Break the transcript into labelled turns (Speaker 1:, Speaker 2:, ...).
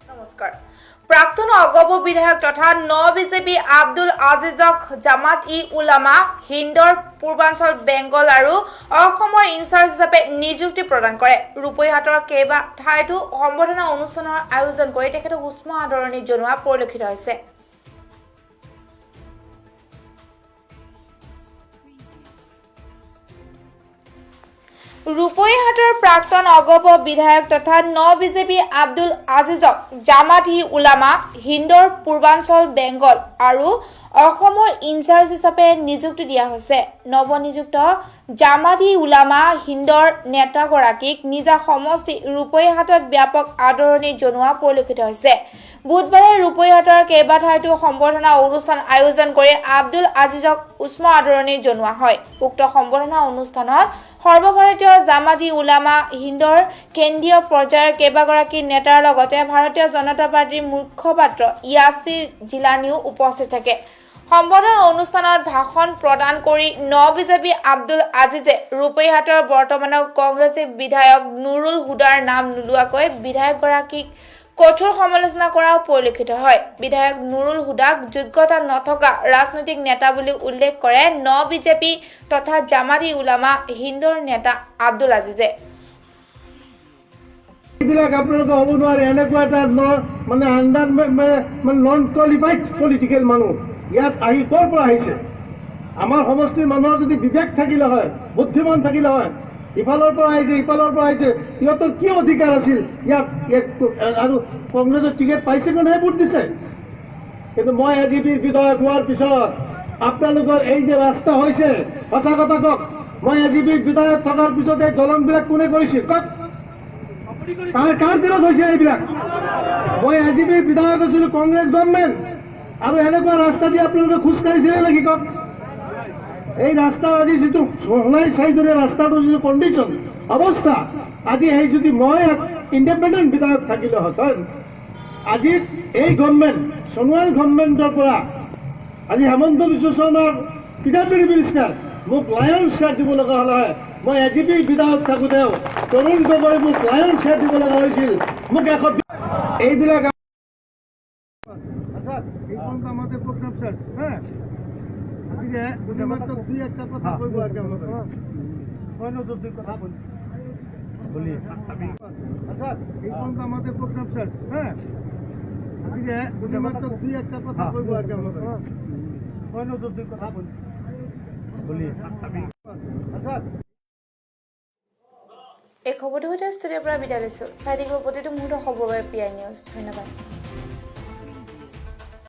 Speaker 1: নমস্কাৰ প্ৰাক্তন অগপ বিধায়ক তথা বিজেপি আব্দুল আজিজক জামাত ই উলামা হিন্দৰ পূৰ্বাঞ্চল বেংগল আৰু অসমৰ ইনচাৰ্জ হিচাপে নিযুক্তি প্ৰদান কৰে ৰূপৈহাটৰ কেইবা ঠাইতো সম্বৰ্ধনা অনুষ্ঠানৰ আয়োজন কৰি তেখেতক উষ্ম আদৰণি জনোৱা পৰিলক্ষিত হৈছে। ৰূপৈহাটৰ প্ৰাক্তন অগপ বিধায়ক তথা বিজেপি আব্দুল আজিজক জামাত ই উলামা হিন্দৰ পূৰ্বাঞ্চল বেংগল আৰু অসমৰ ইনচাৰ্জ হিচাপে নিযুক্তি দিয়া হৈছে। নৱনিযুক্ত জামাত ই উলামা হিন্দৰ নেতাগৰাকীক নিজা সমষ্টি ৰূপৈহাটত ব্যাপক আদৰণি জনোৱা পৰিলক্ষিত হৈছে। বুধবাৰে ৰূপৈহাটৰ কেইবা ঠাইতো সম্বৰ্ধনা অনুষ্ঠান আয়োজন কৰি আব্দুল আজিজক উষ্ম আদৰণি জনোৱা হয়। উক্ত সম্বৰ্ধনা অনুষ্ঠানত সৰ্বভাৰতীয় জামাত ই উলামা হিন্দৰ কেন্দ্ৰীয় পৰ্যায়ৰ কেইবাগৰাকী নেতাৰ লগতে ভাৰতীয় জনতা পাৰ্টিৰ মুখপাত্ৰ ইয়াছিৰ জিলানীও উপস্থিত থাকে। সম্বৰ্ধনা অনুষ্ঠানত ভাষণ প্ৰদান কৰি বিজেপি আব্দুল আজিজে ৰূপৈহাটৰ বৰ্তমানৰ কংগ্ৰেছী বিধায়ক নুৰুল হুদাৰ নাম নোলোৱাকৈ বিধায়কগৰাকীক কঠোৰ সমালোচনা কৰাও পৰিলক্ষিত হয়। বিধায়ক নুৰুল হুদাক যোগ্যতা নথকা ৰাজনৈতিক নেতা বুলি উল্লেখ কৰে বিজেপি তথা জামাত ই উলামা হিন্দৰ নেতা আব্দুল আজিজে।
Speaker 2: এইবিলাক আপোনালোকে হ'ব নোৱাৰে, এনেকুৱা এটা নন কোৱালিফাইড পলিটিকেল মানুহ ইয়াত আহি ক'ৰ পৰা আহিছে? আমাৰ সমষ্টিৰ মানুহৰ যদি বিবেক থাকিলে হয়, বুদ্ধিমান থাকিলে হয়, ইফালৰ পৰা আহিছে ইফালৰ পৰা আহিছে, সিহঁতৰ কি অধিকাৰ আছিল ইয়াত আৰু কংগ্ৰেছৰ টিকেট পাইছে কাৰণেহে ভোট দিছে। কিন্তু মই এজিপিৰ বিধায়ক হোৱাৰ পিছত আপোনালোকৰ এই যে ৰাস্তা হৈছে, সঁচা কথা কওক, মই এজিপিৰ বিধায়ক থকাৰ পিছত এই দলংবিলাক কোনে কৰিছিল কওক? কাৰ দিনত হৈছে এইবিলাক? মই এজিপিৰ বিধায়ক আছিলোঁ কংগ্ৰেছ গভৰ্ণমেণ্ট, আৰু এনেকুৱা ৰাস্তা দি আপোনালোকে খোজকাঢ়িছিলে নেকি কওক? এই ৰাস্তাৰ আজি যিটো সোণাই চাইদৰে ৰাস্তাটোৰ যিটো কণ্ডিশ্যন অৱস্থা, আজি এই যদি মই ইণ্ডিপেণ্ডেণ্ট বিধায়ক থাকিলে হয়, আজি এই গভৰ্ণমেণ্ট সোণোৱাল গভৰ্ণমেণ্টৰ পৰা আজি হেমন্ত বিশ্ব শৰ্মাৰ পিতাপিৰি মিনিষ্টাৰ মোক লায়ন শ্বেয়াৰ দিব লগা হ'লে হয়, মই এজিপিৰ বিধায়ক থাকোঁতেও তৰুণ গগৈ মোক লায়ন শ্বেয়াৰ দিব লগা হৈছিল, মোক এইবিলাক আমাদের প্রোগ্রাম শেষ। হ্যাঁ, দুই একটা কথা বলব আর কি আমরা দুই কথা বলি আচ্ছা, এই পর্যন্ত আমাদের প্রোগ্রাম শেষ। হ্যাঁ, দুই একটা কথা বলব আর কি আমরা দুই কথা বলি আচ্ছা।
Speaker 1: এই খবৰটো সৈতে ষ্টুডিঅ'ৰ পৰা বিদায় লৈছোঁ। চাই থাকিব প্ৰতিটো মুহূৰ্ত খবৰ বাবে PI নিউজ। ধন্যবাদ।